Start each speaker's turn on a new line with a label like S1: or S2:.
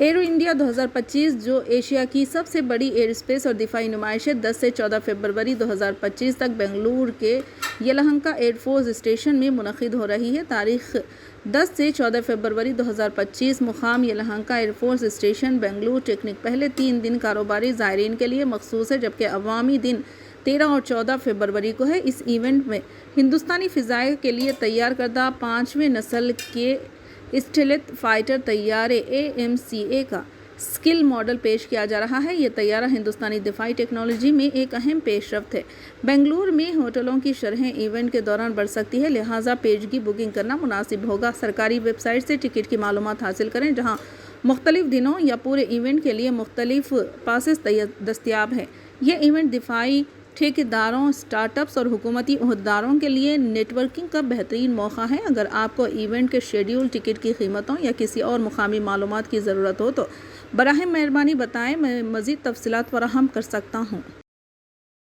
S1: Arrow India 2025 جو Asia کی سب سے بڑی ایئر اسپیس اور دفاعی نمائش ہے، 10 سے 14 فروری 2025 تک بنگلور کے یلہنکا ایئر فورس اسٹیشن میں منعقد ہو رہی ہے۔ تاریخ 10 سے 14 فروری 2025 مقام Yelahanka air force station Bangalore technique پہلے 3 دن کاروباری زائرین کے لیے مخصوص ہے، جبکہ عوامی دن 13 اور 14 فروری کو ہے۔ اس ایونٹ میں ہندوستانی فضائیہ کے لیے تیار کردہ 5ویں نسل کے اسٹیلتھ فائٹر طیارے AMCA کا اسکل ماڈل پیش کیا جا رہا ہے۔ یہ طیارہ ہندوستانی دفاعی ٹیکنالوجی میں ایک اہم پیش رفت ہے۔ بنگلور میں ہوٹلوں کی شرحیں ایونٹ کے دوران بڑھ سکتی ہے، لہٰذا پیشگی بکنگ کرنا مناسب ہوگا۔ سرکاری ویب سائٹ سے ٹکٹ کی معلومات حاصل کریں، جہاں مختلف دنوں یا پورے ایونٹ کے لیے مختلف پاسز دستیاب ہیں۔ یہ ایونٹ دفاعی ٹھیکیداروں، اسٹارٹ اپس اور حکومتی عہدیداروں کے لیے نیٹ ورکنگ کا بہترین موقع ہے۔ اگر آپ کو ایونٹ کے شیڈول، ٹکٹ کی قیمتوں یا کسی اور مقامی معلومات کی ضرورت ہو تو براہ مہربانی بتائیں، میں مزید تفصیلات فراہم کر سکتا ہوں۔